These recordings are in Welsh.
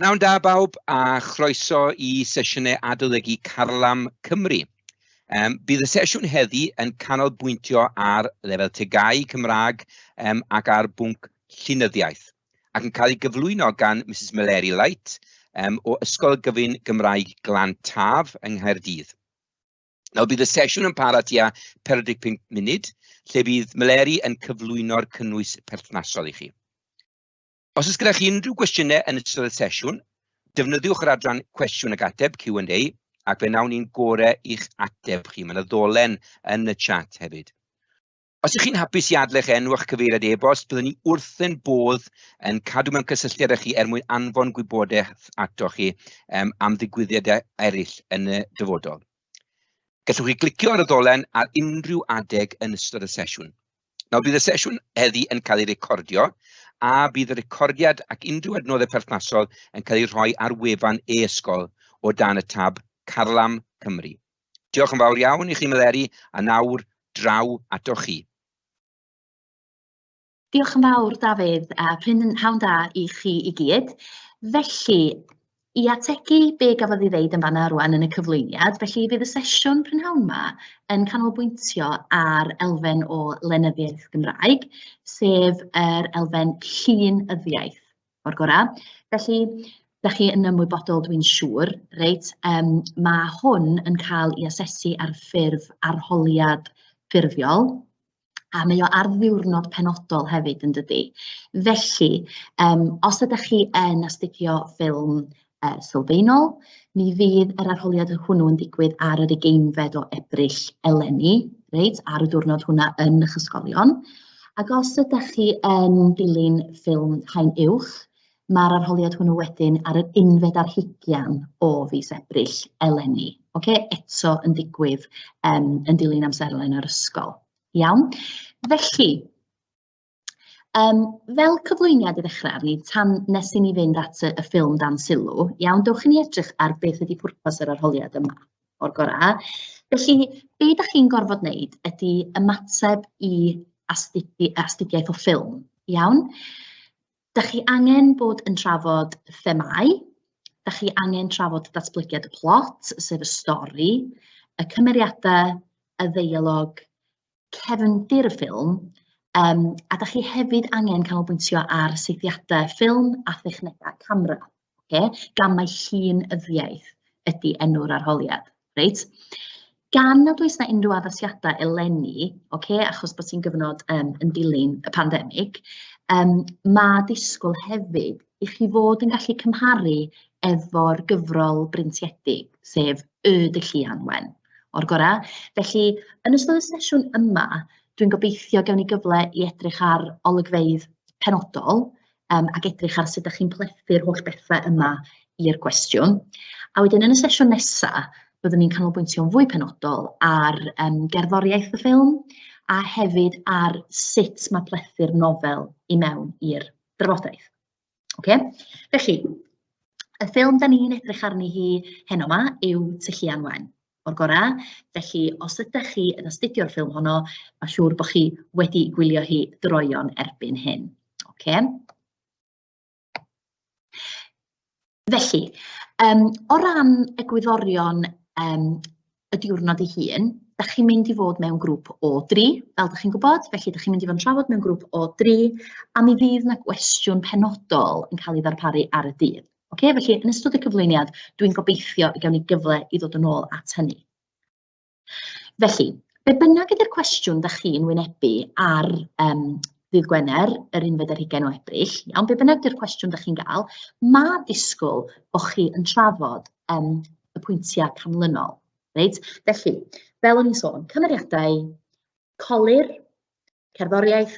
Pnawn da bawb a chroeso I sesiynau adolygu Carlam Cymru. Bydd y sesiwn heddi yn canolbwyntio ar lefel TGAU Cymraeg ac ar bwnc Llunyddiaeth ac yn cael ei gyflwyno gan Mrs Meleri Light o Ysgol Gyfun Gymraeg Glan Taf yng Nghaerdydd. Nawr bydd y sesiwn yn para tua 45 munud, lle bydd Meleri yn cyflwyno'r cynnwys perthnasol I chi. Os oes gyda chi unrhyw gwestiynau yn ystod y sesiwn, defnyddiwch yr adran cwestiwn ag ateb Q&A ac fe wnawn ni'n gorau i'ch ateb chi. Mae'n ddolen yn y chat hefyd. Os ych chi'n hapus I adlech enw'ch cyfeiriad e-bost, byddwn ni wrth ein bodd yn cadw mewn cysylltiad â chi mwyn anfon gwybodaeth ato chi am ddigwyddiadau eraill yn y dyfodol. Gallwch chi glicio ar y ddolen ar unrhyw adeg yn ystod y sesiwn. Nawr bydd y sesiwn heddi yn cael ei recordio a bydd y recordiad ac unrhyw adnoddau perthnasol yn cael ei rhoi ar wefan e-sgol o dan y tab Carlam Cymru. Diolch yn fawr iawn I chi Meleri a nawr draw ato chi. Diolch yn fawr Dafydd a prynhawn da I chi I gyd. Felly, I ategu be gafodd I ddeud yn fanna rwan yn y cyflwyniad, felly bydd y sesiwn prynhawn yma yn canolbwyntio ar elfen o lenyddiaeth Gymraeg, sef yr elfen llunyddiaeth o'r gorau. Felly, da chi yn ymwybodol dwi'n siŵr, reit, mae hwn yn cael ei asesu ar ffurf arholiad ffurfiol, a mae o ar ddiwrnod penodol hefyd yn dydi. Felly, os ydych chi yn astudio ffilm sylfaenol, mi fydd yr arholiad hwnnw yn digwydd ar yr 20fed o Ebrill eleni, reit, ar y diwrnod hwnna yn eich ysgolion. Ac os ydych chi yn dilyn ffilm Haen Uwch, mae'r arholiad hwnnw wedyn ar yr 11fed ar 20 o fis Ebrill eleni. Eto yn digwydd yn dilyn amserlen yr ysgol. Iawn. Felly, fel cyflwyniad I ddechrau arni, tan nes I ni fynd at y ffilm dan sylw, iawn, dewch I ni edrych ar beth ydy pwrpas yr arholiad yma o'r gorau. Felly, be da chi'n gorfod wneud ydy ymateb I astudiaeth o ffilm, iawn. Da chi angen bod yn trafod themau, da chi angen trafod datblygiad y plot, sef y stori, y cymeriadau, y ddeialog, cefndir y ffilm, a da chi hefyd angen canolbwyntio ar seithiadau ffilm a thechnegau camera, gan mai llunyddiaeth ydy enw'r arholiad. Reit? Gan nad oes na unrhyw addasiadau eleni, achos bod sy'n gyfnod yn dilyn y pandemig, mae disgwyl hefyd I chi fod yn gallu cymharu efo'r gyfrol breintiedig, sef y Dylluanwen o'r gorau. Felly, yn ystod y sesiwn yma, dwi'n gobeithio gawn ni gyfle I edrych ar olygfeydd penodol ac edrych ar sut ydych chi'n plethu'r holl bethau yma i'r cwestiwn. A wedyn yn y sesiwn nesaf, byddwn ni'n canolbwyntio'n fwy penodol ar gerddoriaeth y ffilm a hefyd ar sut mae plethu'r nofel I mewn i'r drafodaeth. Felly, y ffilm da ni'n edrych arni hi heno yma yw Dylluanwen o'r gorau. Felly, os ydych chi yn astudio'r ffilm honno, mae'n siŵr bod chi wedi gwylio hi droion erbyn hyn. Felly, o ran y gwyddorion y diwrnod I hun, da chi'n mynd I fod mewn grŵp o 3, fel da chi'n gwybod, felly da chi'n mynd I fod yn trafod mewn grŵp o 3, a mi fydd yna gwestiwn penodol yn cael ei ddarparu ar y dydd. Felly, yn ystod y cyflwyniad, dwi'n gobeithio I gawn ni gyfle I ddod yn ôl at hynny. Felly, be bynnag ydy'r cwestiwn da chi'n wynebu ar ddydd Gwener, yr 11fed ar 20 o Ebrill, iawn, be bynnag ydy'r cwestiwn da chi'n gael, mae disgwyl bod chi yn trafod y pwyntiau canlynol. Reit? Felly, fel o'n i'n sôn, cymeriadau, colir, cerddoriaeth,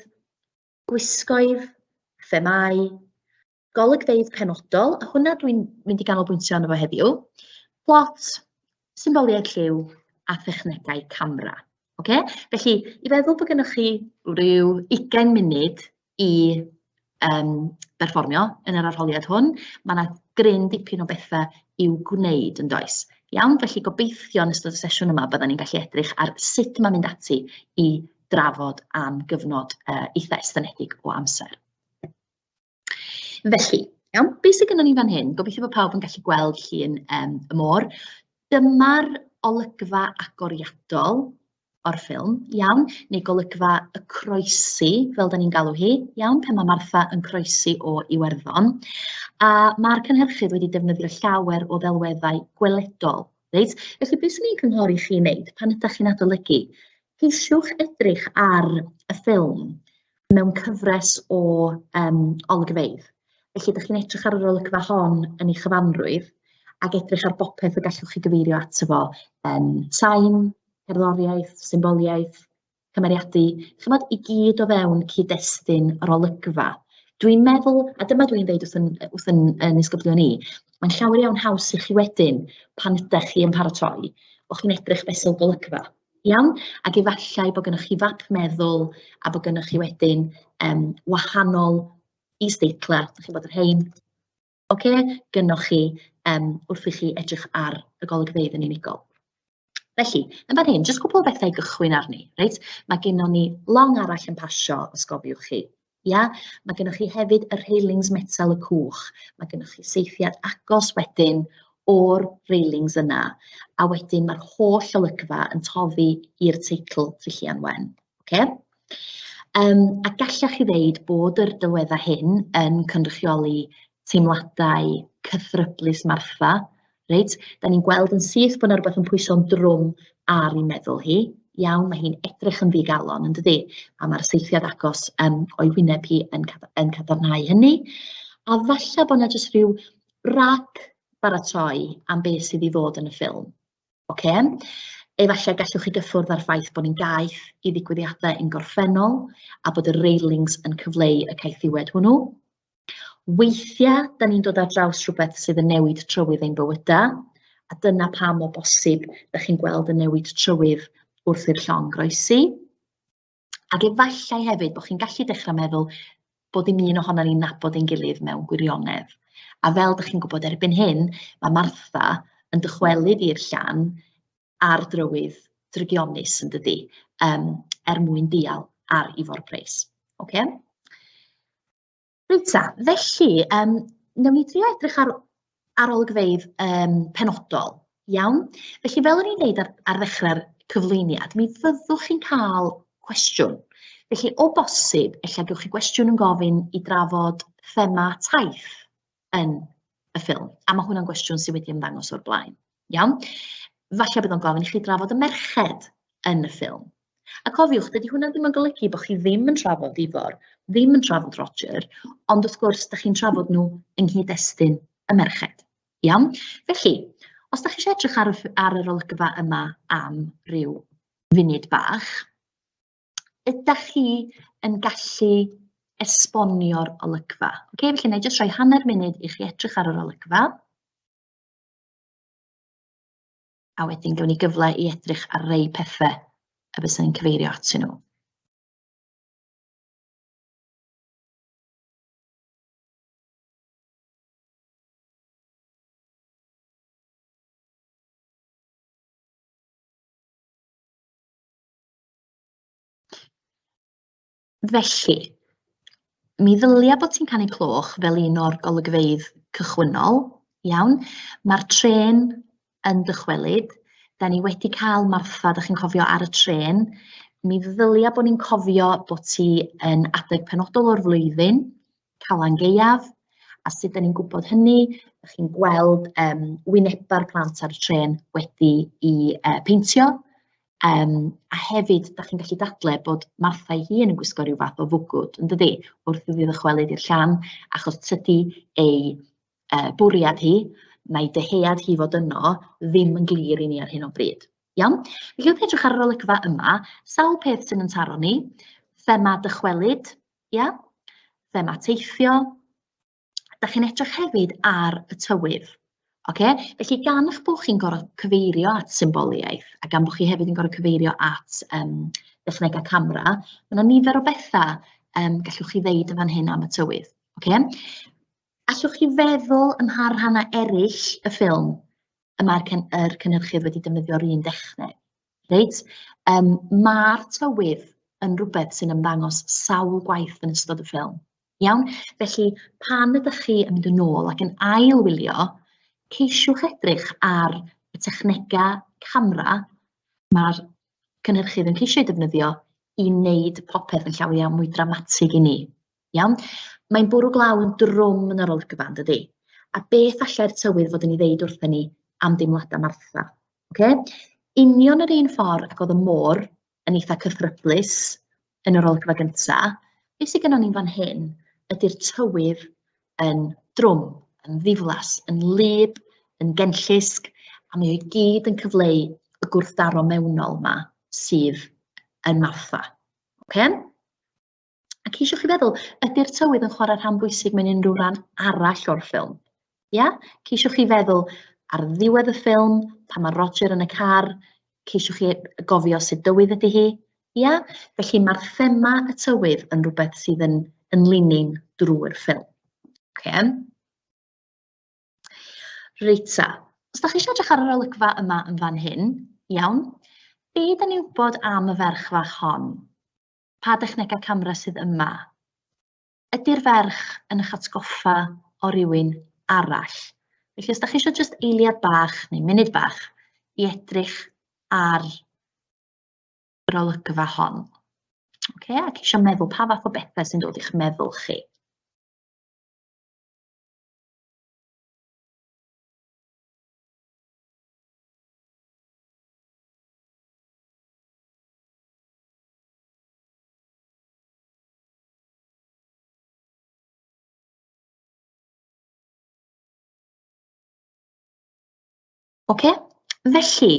gwisgoedd, themau, golygfeydd penodol, a hwnna dwi'n mynd I ganolbwyntio arno fo heddiw, plot, symboliaid lliw a thechnegau camera. Felly, I feddwl bod gennych chi rhyw 20 munud I berfformio yn yr arholiad hwn, mae yna gryn dipyn o bethau i'w gwneud yn does. Iawn, felly gobeithio yn ystod y sesiwn yma byddwn ni'n gallu edrych ar sut mae'n mynd ati I drafod am gyfnod eitha estynedig o amser. Felly, Iawn, beth sydd gennym ni fan hyn? Gobeithio bod pawb yn gallu gweld llun y môr. Dyma'r olygfa agoriadol o'r ffilm, iawn, neu golygfa y croesi, fel da ni'n galw hi, iawn, pan mae Martha yn croesi o Iwerddon. A mae'r cynhyrchydd wedi defnyddio llawer o ddelweddau gweledol. Reit? Felly, beth sy'n ni'n cynghori chi wneud pan ydych chi'n adolygu? Ceisiwch edrych ar y ffilm mewn cyfres o olygfeydd. Felly, ydych chi'n edrych ar yr olygfa hon yn ei chyfanrwydd ac edrych ar bopeth y gallwch chi gyfeirio ato fo. Sain, cerddoriaeth, symboliaeth, cymeriadu, chymod i gyd o fewn cyd-destun yr olygfa. Dwi'n meddwl, a dyma dwi'n dweud wrth yn ysgoblion ni, mae'n llawer iawn haws i chi wedyn pan ydych chi yn paratoi, bod chi'n edrych fesul golygfa. Iawn? Ac efallai bod gennych chi fap meddwl a bod gennych chi wedyn wahanol is-deitlau, ydych chi'n bod yr hein, gynnoch chi wrth i chi edrych ar y golygfeydd yn unigol. Felly, yn fan hyn, jyst cwbl o bethau gychwyn arni, reit? Mae gennym ni long arall yn pasio, os gofiwch chi. Ia? Mae gennych chi hefyd y railings metal y cwch. Mae gennych chi seithiad agos wedyn o'r railings yna. A wedyn mae'r holl olygfa yn toddi i'r teitl Trillian Wen. Okay? A gallach chi ddeud bod yr dylweddau hyn yn cynrychioli teimladau cythryblus Martha. Reit, da ni'n gweld yn syth bod yna rhywbeth yn pwyso'n drwm ar ei meddwl hi. Iawn, mae hi'n edrych yn ddigalon, yn dydi? A mae'r seithiad agos o'i wyneb hi yn cadarnhau hynny. A falle bod yna jyst rhyw rag baratoi am beth sydd i ddod yn y ffilm. Efallai gallwch chi gyffwrdd ar ffaith bod ni'n gaeth i ddigwyddiadau yn gorffennol a bod y railings yn cyfleu y caethiwed hwnnw. Weithiau, da ni'n dod ar draws rhywbeth sydd yn newid trywydd ein bywydau, a dyna pam o bosib ydych chi'n gweld y newid trywydd wrth i'r llong groesi. Ac efallai hefyd bod chi'n gallu dechrau meddwl bod dim un ohono ni'n nabod ein gilydd mewn gwirionedd. A fel ydych chi'n gwybod erbyn hyn, mae Martha yn dychwelyd i'r llan ar drywydd drygionus yn dydi, mwyn dial ar Ifor Pres. Rita, felly, newn ni drio edrych ar olygfeydd penodol, iawn? Felly, fel o'n i'n dweud ar ddechrau'r cyflwyniad, mi fyddwch chi'n cael cwestiwn. Felly, o bosib, ella gewch chi gwestiwn yn gofyn i drafod thema taith yn y ffilm. A mae hwnna'n gwestiwn sydd wedi ymddangos o'r blaen, iawn? Falle bydd o'n gofyn i chi drafod y merched yn y ffilm. A cofiwch, dydy hwnna ddim yn golygu bod chi ddim yn trafod Ifor, ddim yn trafod Roger, ond wrth gwrs, ydych chi'n trafod nhw yng nghyd-destun y merched. Iawn? Felly, os ydych chi eisiau edrych ar yr olygfa yma am ryw funud bach, ydych chi yn gallu esbonio'r olygfa. Felly, na i jyst rhoi hanner munud i chi edrych ar yr olygfa. A wedyn gewn ni gyfle i edrych ar rei pethau y byswn ni'n cyfeirio atyn nhw. Felly, mi ddylia bod ti'n canu cloch fel un o'r golygfeydd cychwynnol, iawn. Mae'r tren yn dychwelyd. Da ni wedi cael Martha, da chi'n cofio ar y tren. Mi ddylia bod ni'n cofio bod ti yn adeg penodol o'r flwyddyn, Calan Gaeaf, a sut da ni'n gwybod hynny, da chi'n gweld wyneba'r plant ar y tren wedi i peintio, a hefyd da chi'n gallu dadlau bod Martha ei hun yn gwisgo rhyw fath o fwgwd, yn dydi, wrth iddi ddychwelyd i'r llan, achos tydi ei bwriad hi, neu deheuad hi fod yno, ddim yn glir i ni ar hyn o bryd. Iawn? Felly wrth edrych ar yr olygfa yma, sawl peth sy'n yn taro ni, thema dychwelyd, thema teithio, da chi'n edrych hefyd ar y tywydd. Felly gan eich bod chi'n gorfod cyfeirio at symboliaeth, a gan bod chi hefyd yn gorfod cyfeirio at dechnegau camera, mae yna nifer o bethau gallwch chi ddeud yn fan hyn am y tywydd. Allwch chi feddwl yn rhannau eraill y ffilm y mae'r cynhyrchydd wedi defnyddio'r un dechneg. Mae'r tywydd yn rhywbeth sy'n ymddangos sawl gwaith yn ystod y ffilm. Iawn? Felly, pan ydych chi yn mynd yn ôl ac yn ailwylio, ceisiwch edrych ar y technegau camera mae'r cynhyrchydd yn ceisio defnyddio i wneud popeth yn llawer iawn mwy dramatig i ni. Iawn? Mae'n bwrw glaw yn drwm yn yr olygfa, dydy. A beth allai'r tywydd fod yn ei ddeud wrthyn ni am deimladau Martha. Okay? Union yr un ffordd ac oedd y môr yn eitha cythryblus yn yr olygfa gyntaf, beth sydd gennym ni fan hyn ydy'r tywydd yn drwm, yn ddiflas, yn lyb, yn genllysg, a mae o'i gyd yn cyfleu y gwrthdaro mewnol yma sydd yn Martha. Okay? Ac eisiau chi feddwl, ydy'r tywydd yn chwarae rhan bwysig mewn unrhyw ran arall o'r ffilm? Ia? Ceisiwch chi feddwl ar ddiwedd y ffilm, pan mae Roger yn y car, ceisiwch chi gofio sut dywydd ydy hi? Ia? Felly mae'r thema y tywydd yn rhywbeth sydd yn linyn drwy'r ffilm. Okay? Reita, os da chi eisiau edrych ar yr olygfa yma yn fan hyn, iawn, be da ni'n wybod am y ferch fach hon? Pa dechnegau camera sydd yma? Ydy'r ferch yn eich atgoffa o rywun arall? Felly os da chi eisiau just eiliad bach neu munud bach i edrych ar yr olygfa hon. Okay? Ac eisiau meddwl pa fath o bethau sy'n dod i'ch meddwl chi. Okay? Felly,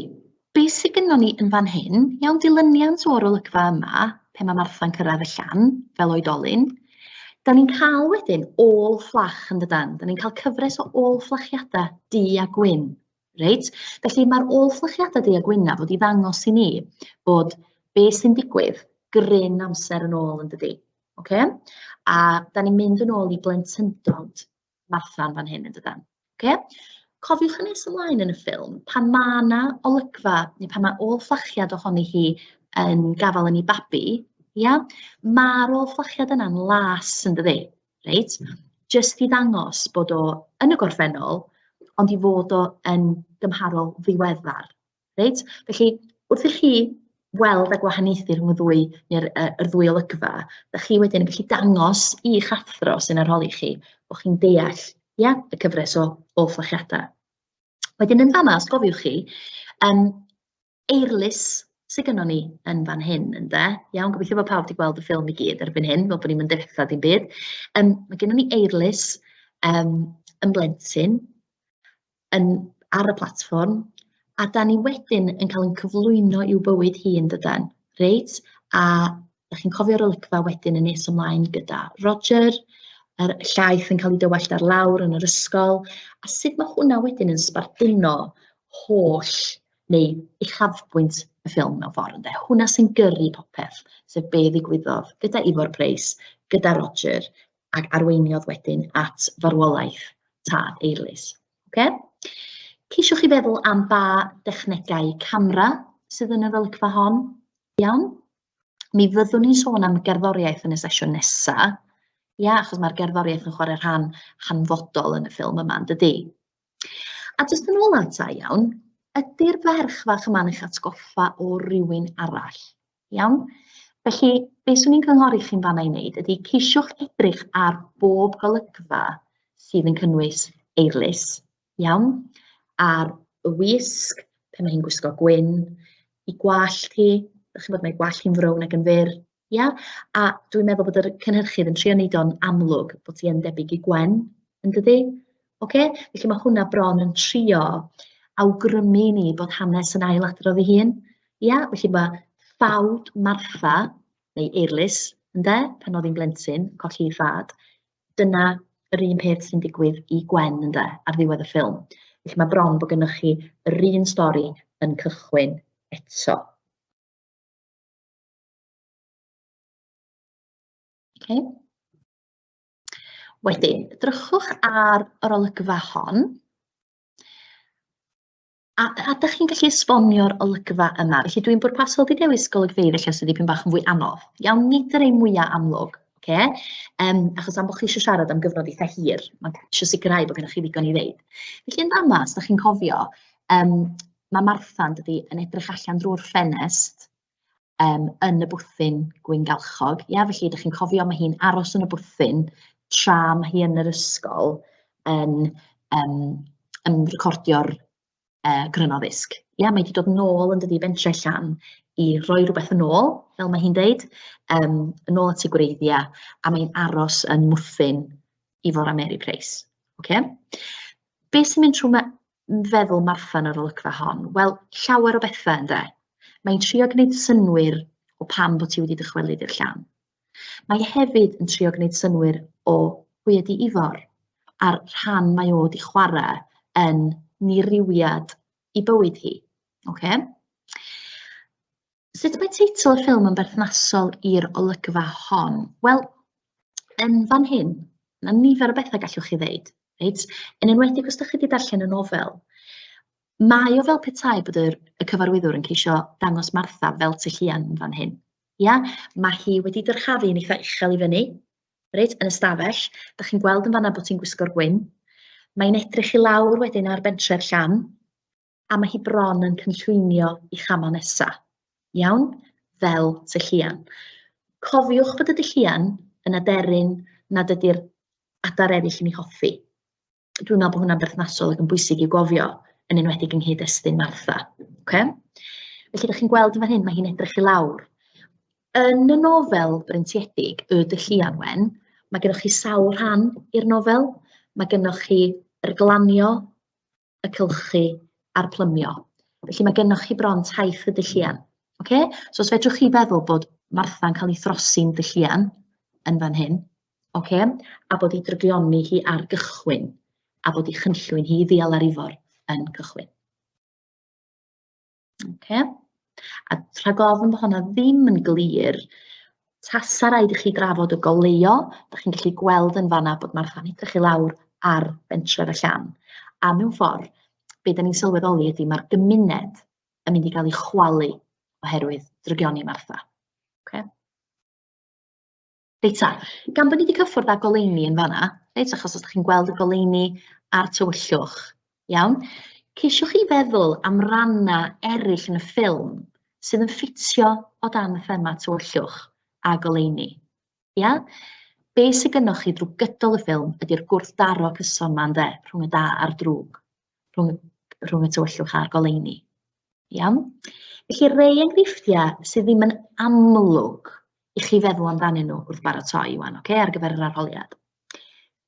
beth sydd gennym ni yn fan hyn, iawn dilyniant o'r olygfa yma, pe mae Martha'n cyrraedd y llan, fel oedolyn, da ni'n cael wedyn ôl fflach yn dydan. Da ni'n cael cyfres o ôl fflachiadau du a gwyn. Reit? Felly mae'r ôl fflachiadau du a gwynna fod i ddangos i ni bod beth sy'n digwydd gryn amser yn ôl yn dydi. Okay? A da ni'n mynd yn ôl i blentyndod Martha'n fan hyn yn dydan. Okay? Cofiwch yn nes ymlaen yn y ffilm, pan mae yna olygfa, neu pan mae ôl fflachiad ohoni hi yn gafal yn ei babi, ia, mae'r ôl fflachiad yna'n las yn dydi, reit? Jyst i ddangos bod o yn y gorffennol, ond i fod o yn gymharol ddiweddar, reit? Felly, wrth i chi weld a gwahaniaethu rhwng y ddwy olygfa, da chi wedyn yn gallu dangos i'ch athro sy'n arholi chi, bod chi'n deall, ia, y cyfres o ôl fflachiadau. Wedyn yn fama, os gofiwch chi, eirlys sydd gennym ni yn fan hyn, ynde? Iawn, gobeithio bod pawb wedi gweld y ffilm i gyd erbyn hyn, fel bod ni'n mynd effeithiau dim byd. Mae gennym ni eirlys yn blentyn ar y platfform, a da ni wedyn yn cael ein cyflwyno i'w bywyd hi yn dydan, reit? A da chi'n cofio'r olygfa wedyn yn nes ymlaen gyda Roger, yr llaeth yn cael ei dywallt ar lawr yn yr ysgol, a sut mae hwnna wedyn yn sbarduno holl neu uchafbwynt y ffilm mewn ffordd ynde. Hwnna sy'n gyrru popeth, sef be ddigwyddodd gyda Ifor Price, gyda Roger, ac arweiniodd wedyn at farwolaeth tad eirlys. Okay? Ceisiwch chi feddwl am ba dechnegau camera sydd yn yr olygfa hon? Iawn? Mi fyddwn ni'n sôn am gerddoriaeth yn y sesiwn nesaf. Ia, achos mae'r gerddoriaeth yn chwarae rhan hanfodol yn y ffilm yma, yn dydi. A jyst yn ôl ata, iawn, ydy'r ferch fach yma'n eich atgoffa o rywun arall. Iawn? Felly, beth swn i'n cynghori chi'n fanna i wneud ydy ceisiwch edrych ar bob golygfa sydd yn cynnwys eirlys. Iawn? Ar y wisg, pe mae hi'n gwisgo gwyn, i gwallt hi, ydych chi'n bod mae gwallt hi'n frown ac yn fyr. Ia? A dwi'n meddwl bod yr cynhyrchydd yn trio wneud o'n amlwg bod hi yn debyg i Gwen, yn dydi? Okay? Felly mae hwnna bron yn trio awgrymu ni bod hanes yn ailadrodd ei hun. Ia? Felly mae ffawd Martha, neu eirlys, ynde? Pan oedd hi'n blentyn, colli ei thad, dyna yr un peth sy'n digwydd i Gwen, ynde? Ar ddiwedd y ffilm. Felly mae bron bod gennych chi yr un stori yn cychwyn eto. Okay. Wedyn, drychwch ar yr olygfa hon. A ydych chi'n gallu esbonio'r olygfa yma. Felly dwi'n bwrpasol di dewis golygfeydd eich sydd dipyn bach yn fwy anodd. Iawn, nid yr ein mwyaf amlwg. Achos am bod chi eisiau siarad am gyfnod eitha hir, mae eisiau sicrhau bod gennych chi ddigon i ddeud. Felly yn fama, os ydych chi'n cofio, mae Martha'n yn edrych allan drwy'r ffenest yn y bwthyn gwyngalchog. Felly ydych chi'n cofio mae hi'n aros yn y bwthyn tra mae hi yn yr ysgol yn recordio'r gryno ddisg. Mae wedi dod nôl yn dydi bentre allan i roi rhywbeth yn ôl, fel mae hi'n deud, yn ôl at ei gwreiddiau, a mae'n aros yn mwthyn i fod am Mary Price. Be sy'n mynd trwy feddwl Martha yn yr olygfa hon? Wel, llawer o bethau ynddo. Mae'n trio gwneud synwyr o pam bod ti wedi dychwelyd i'r llan. Mae hefyd yn trio gwneud synwyr o pwy ydi Ifor, a'r rhan mae o wedi chwarae yn niriwiad i bywyd hi. Sut mae teitl y ffilm yn berthnasol i'r olygfa hon? Wel, yn fan hyn, na nifer o bethau gallwch chi ddeud. Yn enwedig os ydych chi wedi darllen y nofel, mae o fel petai bod y cyfarwyddwr yn ceisio dangos Martha fel tylluan yn fan hyn. Mae hi wedi dyrchafu'n eitha uchel i fyny, yn y stafell. Dych chi'n gweld yn fanna bod hi'n gwisgo'r gwyn. Mae'n edrych i lawr wedyn ar bentre'r llan, a mae hi bron yn cynllwynio i chama nesa. Fel tylluan. Cofiwch bod y tylluan yn aderyn nad ydy'r adar eraill yn ei hoffi. Dwi'n meddwl bod hwnna'n berthnasol ac yn bwysig i gofio, yn enwedig yng nghyd-destun Martha. Felly, ydych chi'n gweld yn fan hyn, mae hi'n edrych i lawr. Yn y nofel breintiedig, y dylluan wen, mae gennych chi sawl rhan i'r nofel. Mae gennych chi yr glanio, y cylchu, a'r plymio. Felly mae gennych chi bron taith y dylluan. So os fedrwch chi feddwl bod Martha'n cael ei throsi'n dylluan yn fan hyn, a bod ei dryglioni hi ar gychwyn, a bod ei chynllwyn hi i ddial ar Ifor yn cychwyn. A rhag ofn bod hwnna ddim yn glir, tasa raid i chi drafod y goleuo. Dych chi'n gallu gweld yn fanna bod Martha'n edrych i lawr ar bentref y llan. A mewn ffordd, be da ni'n sylweddoli ydy mae'r gymuned yn mynd i gael ei chwalu oherwydd drygioni Martha. Reita, gan bod ni wedi cyffwrdd â goleuni yn fanna, achos os ydych chi'n gweld y goleuni a'r tywyllwch, ceisiwch chi feddwl am rannau eraill yn y ffilm sydd yn ffitio o dan y thema tywyllwch a goleuni. Be sydd gennych chi drwy gydol y ffilm ydy'r gwrthdaro cyson yma rhwng y da a'r drwg, rhwng y tywyllwch a'r goleuni. Felly rei enghreifftiau sydd ddim yn amlwg i chi feddwl amdanyn nhw wrth baratoi ar gyfer yr arholiad.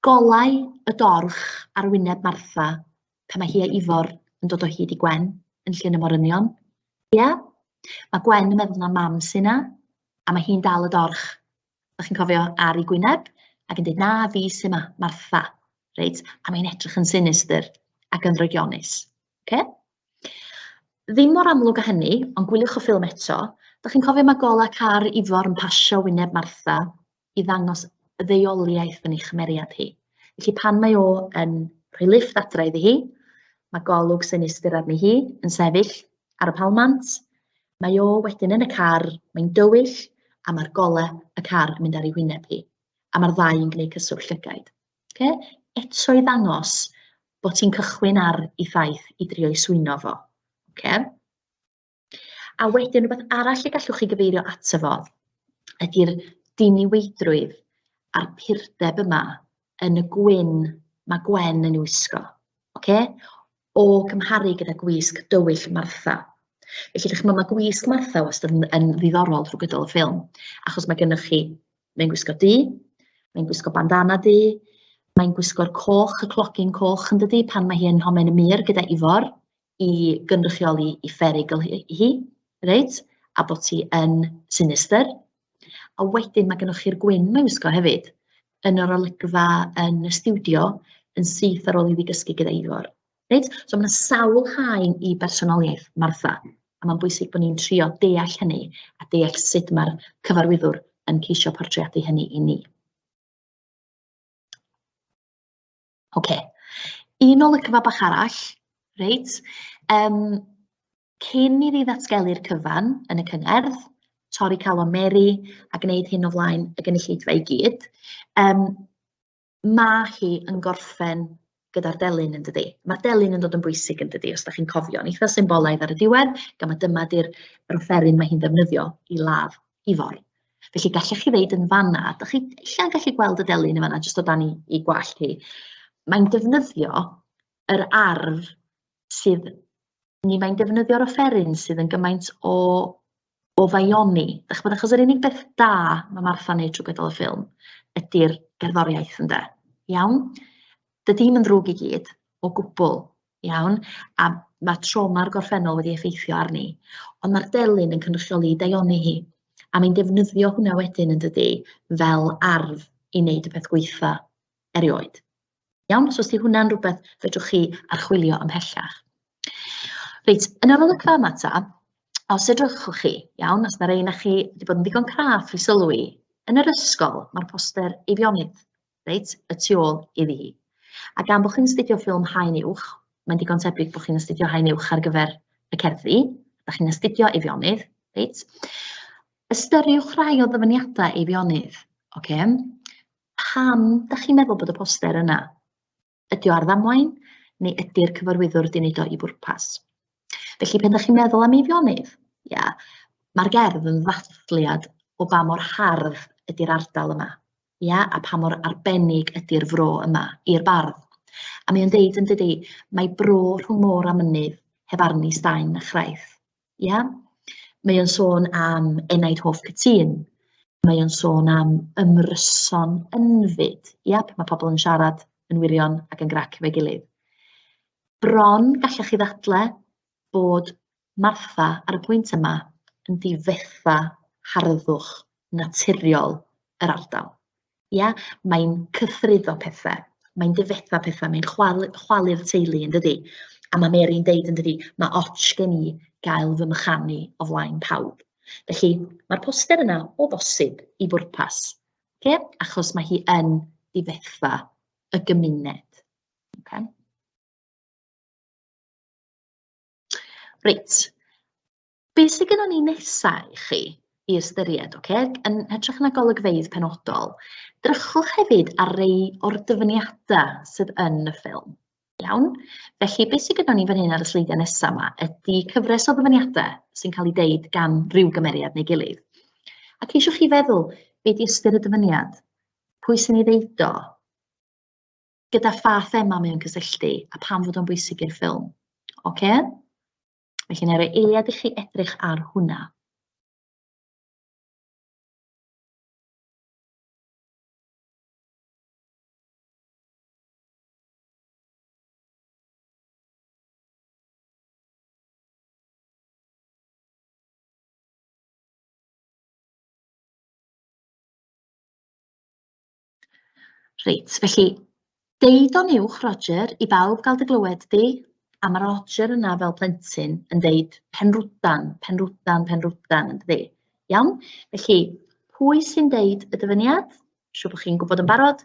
Golau y dorch ar wyneb Martha pan mae hi a Ifor yn dod o hyd i Gwen yn Llyn y Morynion. Mae Gwen yn meddwl na mam sy'n na, a mae hi'n dal y dorch, ydych chi'n cofio, ar ei gwyneb, ac yn dweud na fi sy'n ma, Martha. A mae'n edrych yn sinister ac yn drygionus. Ddim mor amlwg â hynny, ond gwyliwch y ffilm eto. Dych chi'n cofio mae gola car Ifor yn pasio wyneb Martha i ddangos y ddeuoliaeth yn ei chymeriad hi. Felly pan mae o yn rhoi lifft adra iddi hi, mae golwg sinister arni hi yn sefyll ar y palmant. Mae o wedyn yn y car, mae'n dywyll, a mae'r golau y car yn mynd ar ei wyneb hi. A mae'r ddau yn gwneud cyswllt llygaid. Eto i ddangos bod ti'n cychwyn ar ei thaith i drio i swino fo. A wedyn rhywbeth arall y gallwch chi gyfeirio ato fo ydy'r diniweidrwydd a'r purdeb yma yn y gwyn mae Gwen yn ei wisgo. O gymharu gyda gwisg dywyll Martha. Felly ydych chi'n meddwl mae gwisg Martha wastad yn ddiddorol drwy gydol y ffilm, achos mae gennych chi, mae'n gwisgo du, mae'n gwisgo bandana du, mae'n gwisgo'r coch, y clogin coch yn dydi, pan mae hi yn homen y mur gyda Ifor i gynrychioli i pherigl hi, a bod hi yn sinister. A wedyn mae gennych chi'r gwyn mae'n gwisgo hefyd yn yr olygfa yn y stiwdio yn syth ar ôl iddi gysgu gyda Ifor. So mae yna sawl haen i bersonoliaeth Martha, a mae'n bwysig bod ni'n trio deall hynny a deall sut mae'r cyfarwyddwr yn ceisio portreadu hynny i ni. Un olygfa bach arall, cyn i ni ddatgelu'r cyfan yn y cyngerdd, torri calon Mary a gwneud hyn o flaen y gynulleidfa i gyd. Mae hi yn gorffen gyda'r delyn yn dydi. Mae'r delyn yn dod yn bwysig yn dydi, os da chi'n cofio. Yn eitha symbolaidd ar y diwedd, gan mae dyma di'r offeryn mae hi'n defnyddio i ladd Ifor. Felly gallech chi ddeud yn fanna, da chi allan gallu gweld y delyn yn fanna, jyst o dan i gwallt hi. Mae'n defnyddio yr arf sydd, mae'n defnyddio'r offeryn sydd yn gymaint o faioni. Dach chi'n bod, achos yr unig beth da mae Martha'n neud trwy gydol y ffilm ydy'r gerddoriaeth ynde. Iawn? Dydy'n yn ddrwg i gyd, o gwbl, iawn, a mae trauma'r gorffennol wedi effeithio arni, ond mae'r delyn yn cynrychioli deioni hi, a mae'n defnyddio hwnna wedyn yn dydi fel arf i wneud y peth gweitha erioed. Iawn, so os di hwnna'n rhywbeth fedrwch chi archwilio ymhellach. Reit, yn ar ôl y cam ata, os edrychwch chi, iawn, os na reina chi wedi bod yn ddigon craff i sylwi, yn yr ysgol mae'r poster eifionydd, reit, y tu ôl iddi hi. A gan bod chi'n astudio ffilm haen uwch, mae'n digon tebyg bod chi'n astudio haen uwch ar gyfer y cerddi, da chi'n astudio eifionydd, reit? Ystyriwch rhai o ddyfyniadau eifionydd, oce? Pam da chi'n meddwl bod y poster yna? Ydi o ar ddamwain, neu ydi'r cyfarwyddwr wedi wneud o i bwrpas? Felly, pan da chi'n meddwl am eifionydd, mae'r gerdd yn ddathliad o ba mor hardd ydy'r ardal yma. A pa mor arbennig ydy'r fro yma i'r bardd. A mae o'n deud yn dydi, mae bro rhwng môr a mynydd heb arni staen a chraith. Mae o'n sôn am enaid hoff cytun. Mae o'n sôn am ymryson ynfyd. Mae pobl yn siarad yn wirion ac yn grac efo'i gilydd. Bron gallech chi ddadle bod Martha ar y pwynt yma yn difetha harddwch naturiol yr ardal. Mae'n cythruddo pethau, mae'n difetha pethau, mae'n chwalu'r teulu yn dydi. A mae Mary'n deud yn dydi, mae och gen i gael fy mychanu o flaen pawb. Felly, mae'r poster yna o bosib i bwrpas, achos mae hi yn difetha y gymuned. Reit, beth sydd gennym ni nesaf i chi i ystyried, yn hytrach na golygfeydd penodol, drychwch hefyd ar rei o'r dyfyniadau sydd yn y ffilm. Iawn? Felly, beth sydd gennym ni fan hyn ar y sleidiau nesaf yma ydy cyfres o ddyfyniadau sy'n cael ei deud gan ryw gymeriad neu gilydd. Ac eisiau chi feddwl beth i ystyr y dyfyniad, pwy sy'n ei ddeud o, gyda pha thema mewn cysylltu a pam fod o'n bwysig i'r ffilm. Felly, neu roi eiliad i chi edrych ar hwnna. Reit, felly, deud o'n uwch, Roger, i bawb gael dy glywed di, a mae Roger yna fel plentyn yn deud penrwdan, penrwdan, penrwdan, yn dydi. Iawn? Felly, pwy sy'n deud y dyfyniad? Siwr bod chi'n gwybod yn barod?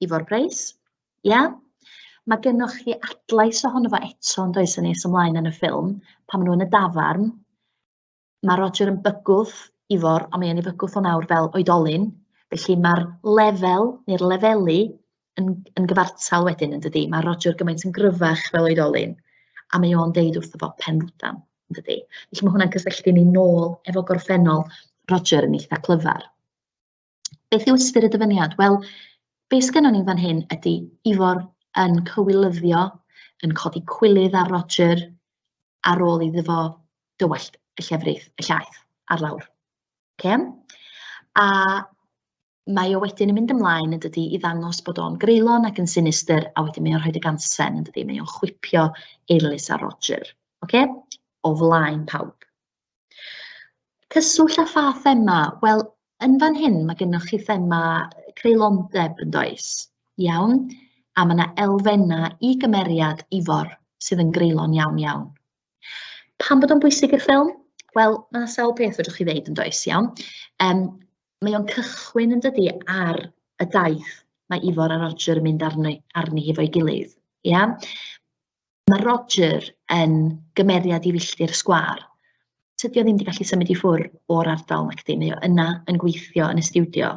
Ifor Price? Mae gennych chi adlais ohono fo eto yn does yn nes ymlaen yn y ffilm, pan maen nhw yn y dafarn. Mae Roger yn bygwth Ifor, ond mae yn ei bygwth o nawr fel oedolyn. Felly mae'r lefel, neu'r lefelu, yn gyfartal wedyn yn dydi. Mae Roger gymaint yn gryfach fel oedolyn. A mae o'n deud wrtho fo penrwdan, yn dydi. Felly mae hwnna'n cysylltu ni nôl efo gorffennol Roger yn eitha clyfar. Beth yw ystyr y dyfyniad? Wel, beth sgynnon ni fan hyn ydy Ifor yn cywilyddio, yn codi cwilydd ar Roger ar ôl iddo fo dywellt y llefrith, y llaeth ar lawr. A mae o wedyn yn mynd ymlaen yn dydi i ddangos bod o'n greulon ac yn sinister a wedyn mae o'n rhoi y gansen yn dydi. Mae o'n chwipio eilus ar Roger. O flaen pawb. Cyswll a pha thema? Wel, yn fan hyn mae gennych chi thema creulondeb yn does. Iawn. A mae yna elfenna i gymeriad Ifor sydd yn greulon iawn iawn. Pam bod o'n bwysig i'r ffilm? Wel, mae yna sawl peth fedrwch chi ddeud yn does, iawn. Mae o'n cychwyn yn dydi ar y daith mae Ifor a Roger yn mynd arni efo'i gilydd. Mae Roger yn gymeriad i filltir sgwar. tydi o ddim wedi gallu symud I ffwrdd o'r ardal nacdi, mae o yna yn gweithio yn y stiwdio.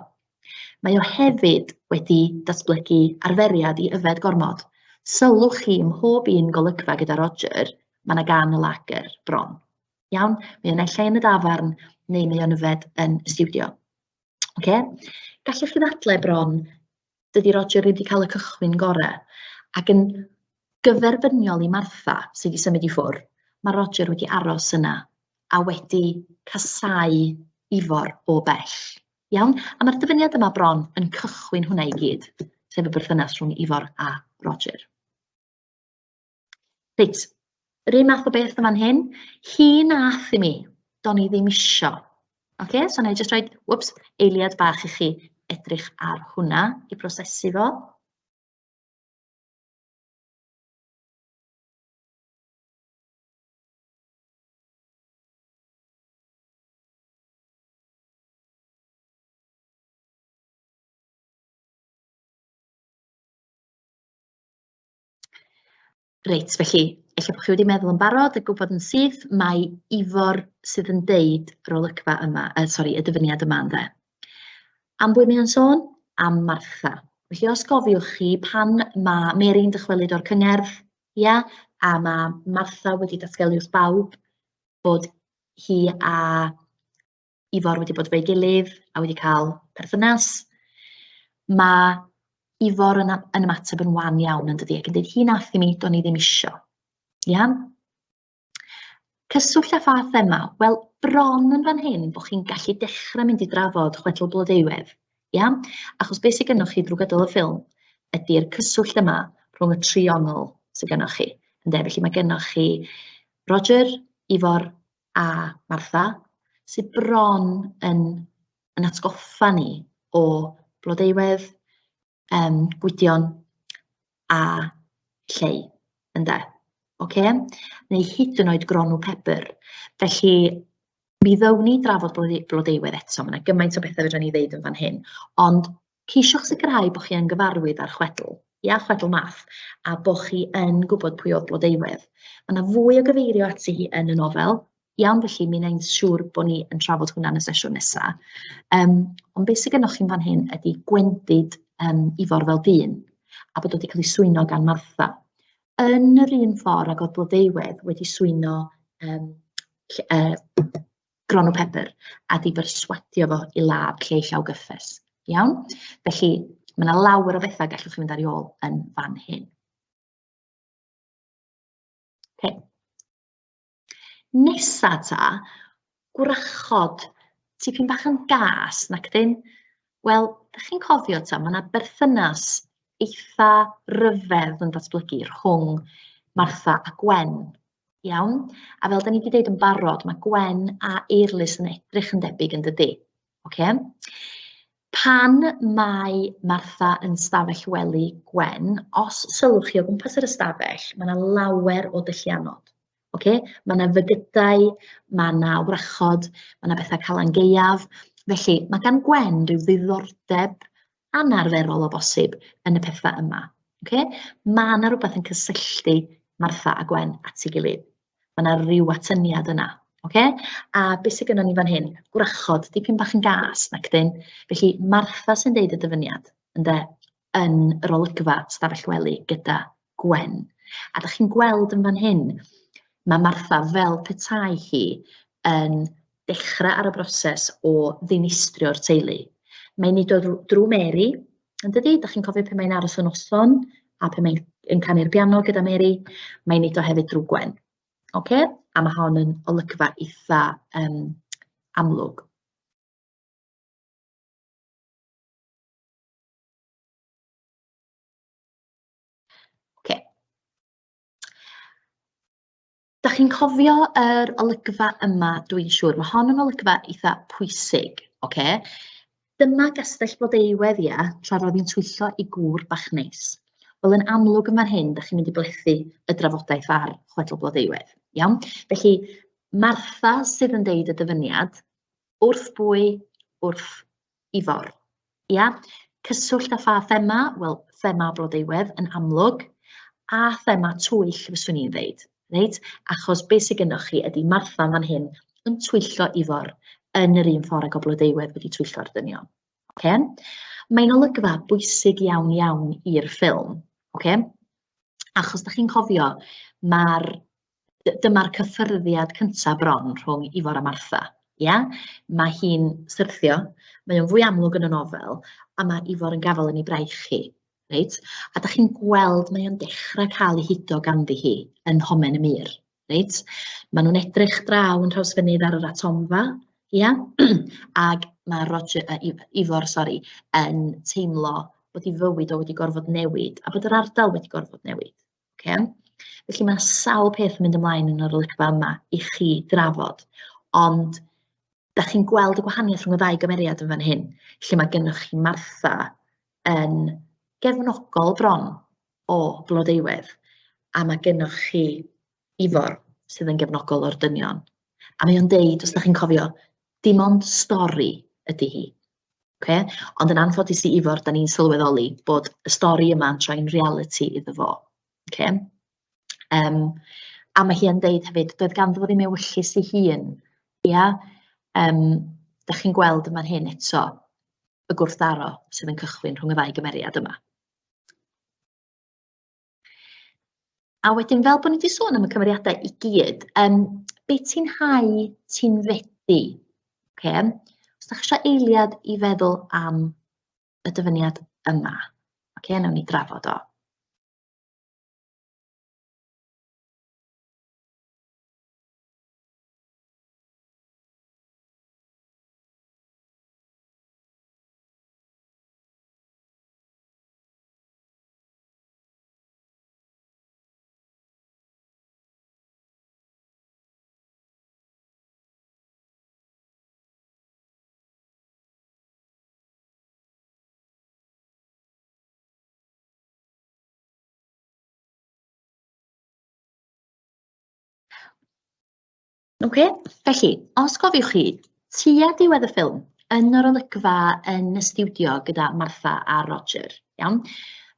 Mae o hefyd wedi datblygu arferiad I yfed gormod. Sylwch chi mhob un golygfa gyda Roger, mae yna gan y lager bron. Iawn, mae o'n ella yn y dafarn neu mae o'n yfed yn y stiwdio. Okay? Gallwch chi ddadle bron, dydy Roger wedi cael y cychwyn gorau ac yn gyferbyniol I Martha sydd wedi symud I ffwrdd, mae Roger wedi aros yna a wedi casau Ifor o bell. Iawn? A mae'r dyfyniad yma bron yn cychwyn hwnna I gyd, sef y berthynas rhwng Ifor a Roger. Reit, yr un math o beth yma'n hyn, hi nath I mi, do'n I ddim isio. Okay? So na I just rhoi, eiliad bach I chi edrych ar hwnna I prosesu fo. Reit, felly, ella bod chi wedi meddwl yn barod a gwybod yn syth, mae Ifor sydd yn deud yr olygfa yma, y dyfyniad yma ynde. Am bwy mae o'n sôn? Am Martha. Felly os gofiwch chi pan mae Mary'n dychwelyd o'r cyngerdd, ia, a mae Martha wedi datgelu wrth bawb bod hi a Ifor wedi bod fe'i gilydd a wedi cael perthynas, mae Ifor yn ymateb yn wan iawn yn dydi, ac yn dweud hi nath I mi, do'n I ddim isio. Ia? Cyswllt a pha thema, wel bron yn fan hyn bod chi'n gallu dechrau mynd I drafod chwedl blodeuwedd. Ia? Achos beth sydd gennych chi drwy gydol y ffilm ydy'r cyswllt yma rhwng y triongl sydd gennych chi. Ynde, felly mae gennych chi Roger, Ifor a Martha sydd bron yn atgoffa ni o blodeuwedd, Gwydion a Llei, ynde, okay? Neu hyd yn oed Gronw Pepper. Felly, mi ddown ni drafod blodeuwedd eto, mae yna gymaint o bethau fedrwn ni ddeud yn fan hyn, ond ceisiwch sicrhau bod chi yn gyfarwydd ar chwedl, ia, chwedl math, a bod chi yn gwybod pwy oedd blodeuwedd. Mae yna fwy o gyfeirio ati yn y nofel, iawn, felly mi'n ein siŵr bod ni yn trafod hwnna yn y sesiwn nesaf. Ond beth sydd gennych chi'n fan hyn ydy gwendid Ifor fel dyn, a bod wedi cael ei swyno gan Martha. Yn yr un ffordd ag oedd blodeuwedd wedi swyno Gronw Pepper a di berswadio fo I lab lle llaw gyffes. Iawn? Felly, mae yna lawer o bethau gallwch chi fynd ar ôl yn fan hyn. Okay. Nesa ta, gwrachod, tipyn bach yn gas, nac dyn? Wel, ydych chi'n cofio ta, mae yna berthynas eitha ryfedd yn datblygu rhwng Martha a Gwen. Iawn? A fel da ni wedi dweud yn barod, mae Gwen a Eirlys yn edrych yn debyg yn dydy. Okay? Pan mae Martha yn stafell wely Gwen, os sylwch chi o gwmpas yr ystafell, mae yna lawer o dyllianod. Okay? Mae yna fygydau, mae yna wrachod, mae yna bethau Calan Gaeaf. Felly, mae gan Gwen rhyw ddiddordeb anarferol o bosib yn y pethau yma. Okay? Mae yna rhywbeth yn cysylltu Martha a Gwen at ei gilydd. Mae yna rhyw atyniad yna. Okay? A beth sydd gennym ni fan hyn? Gwrachod, dipyn bach yn gas, nac dyn. Felly, Martha sy'n deud y dyfyniad ynde, yn yr olygfa stafell wely gyda Gwen. A ydych chi'n gweld yn fan hyn, mae Martha fel petai hi yn dechrau ar y broses o ddinistrio'r teulu. Mae'n nid o drwy Mary, yn dydi? Ydych chi'n cofio pe mae'n aros yn noson a pe mae'n canu'r piano gyda Mary, mae'n nid o hefyd drwy Gwen. Okay? A mae hon yn olygfa eitha amlwg. Okay. Da chi'n cofio yr olygfa yma, dwi'n siŵr, mae hon yn olygfa eitha pwysig. Okay? Dyma gastell blodeuwedd, ia, tra roedd hi'n twyllo I gŵr bach neis. Wel, yn amlwg yn fan hyn, da chi'n mynd I blethu y drafodaeth ar chwedl blodeuwedd. Iawn? Felly, Martha sydd yn deud y dyfyniad, wrth bwy, wrth Ifor. Ia? Cyswllt a pha thema, wel, thema blodeuwedd yn amlwg, a thema twyll fyswn i'n ddeud. Reit? Achos beth sydd gennych chi ydy Martha fan hyn yn twyllo Ifor yn yr un ffordd ag o Blodeuwedd wedi twyllo'r dynion. Okay? Mae'n olygfa bwysig iawn iawn i'r ffilm. Okay? Achos da chi'n cofio, dyma'r cyffyrddiad cyntaf bron rhwng Ifor a Martha. Yeah? Mae hi'n syrthio, mae o'n fwy amlwg yn y nofel, a mae Ifor yn gafel yn ei braich hi. Right? A da chi'n gweld mae o'n dechrau cael ei hudo ganddi hi yn Homen y Mur. Right? Maen nhw'n edrych draw yn Rhawsfynydd ar yr atomfa, yeah? Ag mae Ifor yn teimlo bod ei fywyd o wedi gorfod newid, a bod yr ardal wedi gorfod newid. Okay? Felly mae sawl peth yn mynd ymlaen yn yr olygfa yma i chi drafod, ond da chi'n gweld y gwahaniaeth rhwng y ddau gymeriad yn fan hyn, lle mae gennych chi Martha yn gefnogol bron o Blodeuwedd, a mae gennych chi Ifor sydd yn gefnogol o'r dynion. A mae o'n deud, os da chi'n cofio, dim ond stori ydy hi. Okay? Ond yn anffodus i Ifor, da ni'n sylweddoli bod y stori yma'n troi'n reality iddo fo. Okay? A mae hi yn deud hefyd, doedd ganddo fo ddim ewyllus ei hun. Yeah? Da chi'n gweld yma'n hyn eto y gwrthdaro sydd yn cychwyn rhwng y ddau gymeriad yma. A wedyn, fel bod ni wedi sôn am y cymeriadau i gyd, be ti'n hau ti'n fedi? Okay? Os da chi eisiau eiliad i feddwl am y dyfyniad yma, okay? Nawn ni drafod o. Okay? Felly, os cofiwch chi, tua diwedd y ffilm, yn yr olygfa yn y stiwdio gyda Martha a Roger, iawn?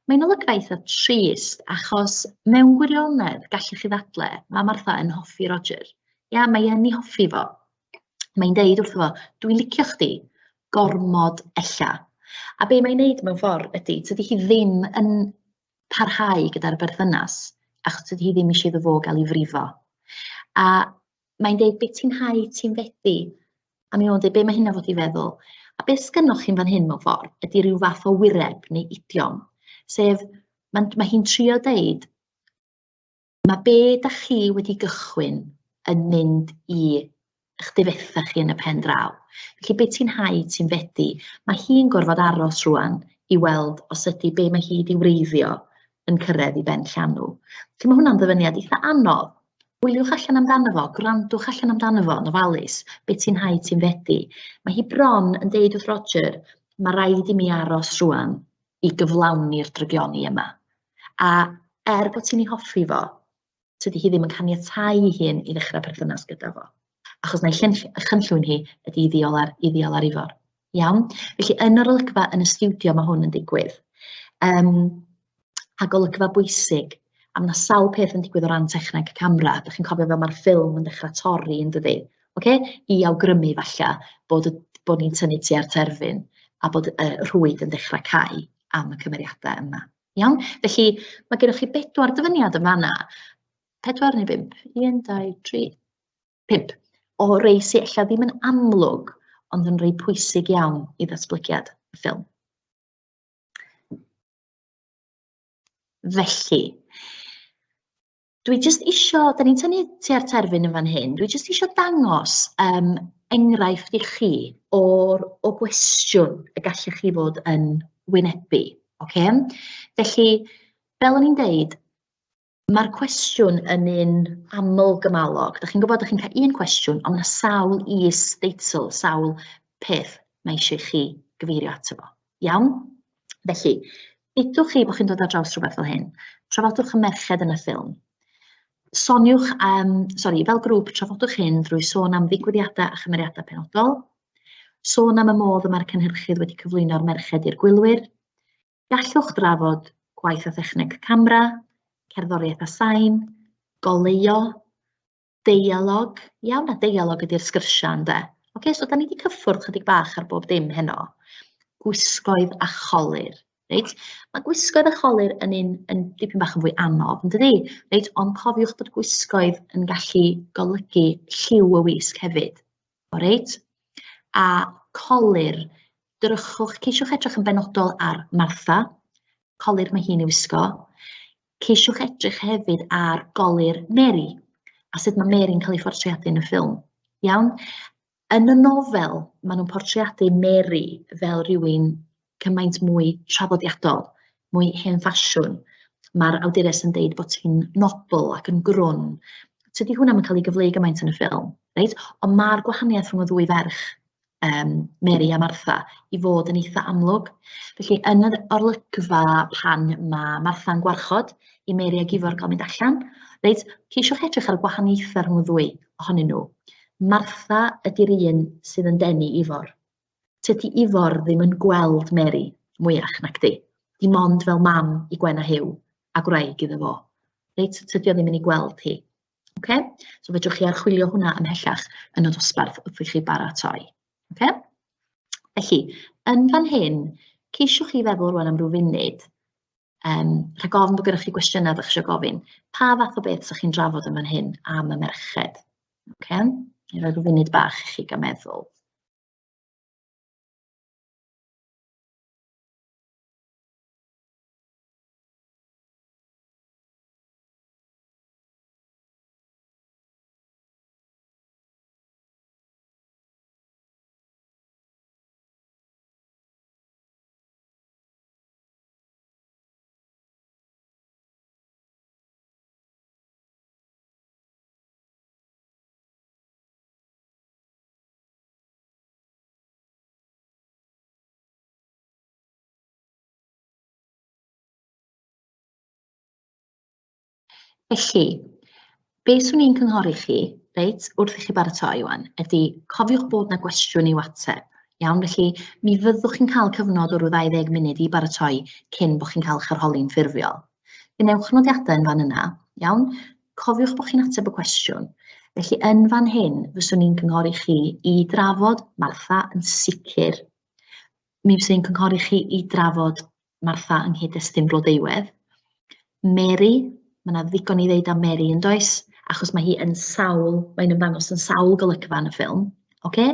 Mae'n olygfa eitha trist, achos mewn gwirionedd gallech chi ddadle, mae Martha yn hoffi Roger. Ia, mae yn ei hoffi fo. Mae'n deud wrtho fo, dwi'n licio chdi, gormod ella. A be mae'n neud mewn ffordd ydy, tydi hi ddim yn parhau gyda'r berthynas, achos tydi hi ddim eisiau iddo fo gael ei frifo. A mae'n deud, be ti'n hau, ti'n fedi? A mi o'n deud, be mae hynna fod i feddwl? A be sgynnoch chi'n fan hyn mewn ffordd, ydy rhyw fath o wireb neu idiom. Sef, mae hi'n trio deud, mae be da chi wedi gychwyn yn mynd i eich difetha chi yn y pen draw. Felly, be ti'n hau, ti'n fedi? Mae hi'n gorfod aros rwan i weld os ydy be mae hi wedi wreiddio yn cyrraedd i ben llanw. Felly, mae hwnna'n ddyfyniad eitha anodd. Wyliwch allan amdano fo, gwrandwch allan amdano fo, ofalus, be ti'n hau, ti'n fedi. Mae hi bron yn deud wrth Roger, mae rhaid i mi aros rwan i gyflawni'r drygioni yma. A bod ti'n ei hoffi fo, tydi hi ddim yn caniatáu ei hun i ddechrau perthynas gyda fo. Achos na chynllwyn hi ydi i ddiol ar Ifor. Iawn? Felly yn yr olygfa yn y stiwdio mae hwn yn digwydd. Ac olygfa bwysig, a mae sawl peth yn digwydd o ran techneg y camera. Dych chi'n cofio fel mae'r ffilm yn dechrau torri yn dydi? Okay? I awgrymu falle bod ni'n tynnu tua'r terfyn a bod y rhwyd yn dechrau cau am y cymeriadau yma. Iawn? Felly mae gennych chi 4 dyfyniad yma yna. 4 neu 5? 1, 2, 3, 5. O rei sy'n ella ddim yn amlwg, ond yn rei pwysig iawn i ddatblygiad y ffilm. Felly, dwi jyst isio, da ni'n tynnu tua'r terfyn yn fan hyn, dwi jyst isio dangos enghraifft i chi o gwestiwn y gallech chi fod yn wynebu. Okay? Felly, fel o'n i'n deud, mae'r cwestiwn yn un aml gymalog. Da chi'n gwybod, da chi'n cael un cwestiwn, ond yna sawl is-deitl, sawl peth mae eisiau chi gyfeirio ato fo. Iawn? Felly, deudwch chi bod chi'n dod ar draws rhywbeth fel hyn. Trafodwch y merched yn y ffilm. Soniwch, fel grŵp, trafodwch hyn drwy sôn am ddigwyddiadau a chymeriadau penodol, sôn am y modd y mae'r cynhyrchydd wedi cyflwyno'r merched i'r gwylwyr, gallwch drafod gwaith a thechneg camera, cerddoriaeth a sain, goleuo, deialog, iawn, a deialog ydy'r sgyrsiau ynde. So da ni wedi cyffwrdd chydig bach ar bob dim heno. Gwisgoedd a cholir. Reit? Mae gwisgoedd a cholir yn dipyn bach yn fwy anodd, yn dydi? Reit? Ond cofiwch bod gwisgoedd yn gallu golygu lliw y wisg hefyd. Reit? A colir, ceisiwch edrych yn benodol ar Martha. Colir mae hi'n ei wisgo. Ceisiwch edrych hefyd ar golir Mary. A sut mae Mary'n cael ei ffortiadu yn y ffilm. Iawn? Yn y nofel, maen nhw'n portreadu Mary fel rhywun cymaint mwy traddodiadol, mwy hen ffasiwn. Mae'r awdures yn deud bod hi'n nobl ac yn grwn. Tydi hwnna yn cael ei gyfleu gymaint yn y ffilm. Right? Ond mae'r gwahaniaeth rhwng y ddwy ferch, Mary a Martha, i fod yn eitha amlwg. Felly, yn y olygfa pan mae Martha'n gwarchod i Mary ag Ifor gael mynd allan, right? Ceisiwch edrych ar y gwahaniaethau rhwng y ddwy ohonyn nhw. Martha ydy'r un sydd yn denu Ifor. Tydi Ifor ddim yn gweld Mary mwyach nag di. Dim ond fel mam i Gwen a Huw a gwraig iddo fo. Reit, tydi o ddim yn ei gweld hi. Okay? So fedrwch chi archwilio hwnna ymhellach yn y dosbarth wrth i chi baratoi. Okay? Felly, yn fan hyn, ceisiwch chi feddwl rwan am ryw funud, rhag ofn bod gyda chi gwestiynau ddech eisiau gofyn, pa fath o beth sy'ch chi'n drafod yn fan hyn am y merched? Okay? Rhaid rhyw funud bach i chi gael meddwl. Felly, beth swn i'n cynghori chi, reit, wrth i chi baratoi wan, ydy cofiwch bod na gwestiwn i'w ateb. Iawn, felly mi fyddwch chi'n cael cyfnod o ryw 20 munud i baratoi cyn bod chi'n cael eich arholi'n ffurfiol. Gnewch nodiadau yn fan yna, iawn, cofiwch bod chi'n ateb y cwestiwn. Felly yn fan hyn, fyswn i'n cynghori chi i drafod Martha yn sicr. Mi fyswn i'n cynghori chi i drafod Martha yng nghyd-destun blodeuwedd. Mary, mae yna ddigon i ddeud am Mary yn does, achos mae hi yn sawl, mae'n ymddangos yn sawl golygfa yn y ffilm. Okay?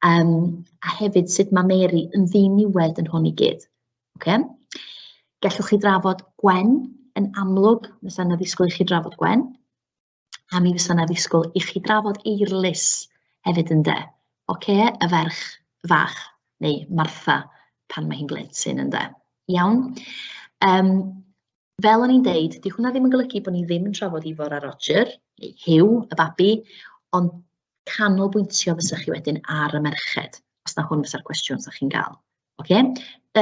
A hefyd sut mae Mary yn ddiniwed yn hwn i gyd. Okay? Gallwch chi drafod Gwen yn amlwg, fysa yna ddisgwyl i chi drafod Gwen, a mi fysa yna ddisgwyl i chi drafod Eirlys hefyd ynde. Okay? Y ferch fach, neu Martha, pan mae hi'n blentyn ynde. Iawn. Fel o'n i'n deud, di hwnna ddim yn golygu bod ni ddim yn trafod Ifor a Roger, neu Huw, y babi, ond canolbwyntio fysa chi wedyn ar y merched, os na hwn fysa'r cwestiwn sy'ch chi'n gael. Okay?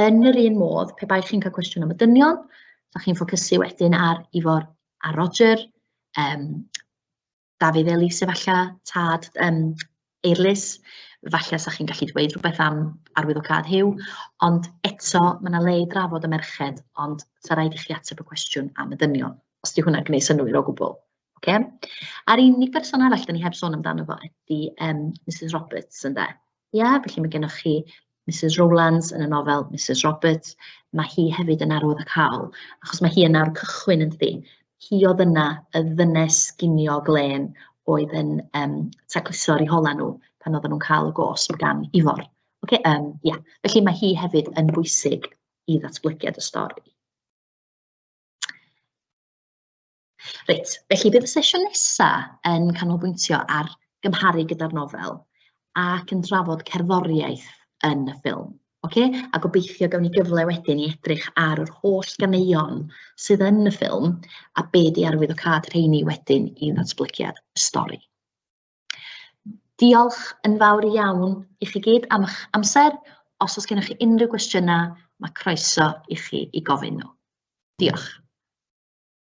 Yn yr un modd, pe bai chi'n cael cwestiwn am y dynion, sy'ch chi'n ffocysu wedyn ar Ifor a Roger, Dafydd Ellis efallai, tad Eirlys, falle sy'ch chi'n gallu dweud rhywbeth am arwyddocad Huw, ond eto mae yna le i drafod y merched, ond sa raid i chi ateb y cwestiwn am y dynion, os di hwnna'n gwneud synnwyr o gwbl. Okay? A'r unig berson arall da ni heb sôn amdano fo ydy Mrs Roberts ynde. Ia, felly mae gennych chi Mrs Rowlands yn y nofel Mrs Roberts, mae hi hefyd yn arwyddocad, achos mae hi yn ar cychwyn yndi. Hi oedd yna y ddynes ginio glen oedd yn tacluso'r i hola nhw pan oedden nhw'n cael y gosb gan Ifor. Okay, felly mae hi hefyd yn bwysig i ddatblygiad y stori. Reit, felly bydd y sesiwn nesaf yn canolbwyntio ar gymharu gyda'r nofel ac yn trafod cerddoriaeth yn y ffilm. Okay? A gobeithio gawn ni gyfle wedyn i edrych ar yr holl ganeuon sydd yn y ffilm a be di arwyddocad rheini wedyn i ddatblygiad y stori. Diolch yn fawr iawn i chi gyd am eich amser. Os oes gennych chi unrhyw gwestiynau, mae croeso i chi i gofyn nhw. Diolch.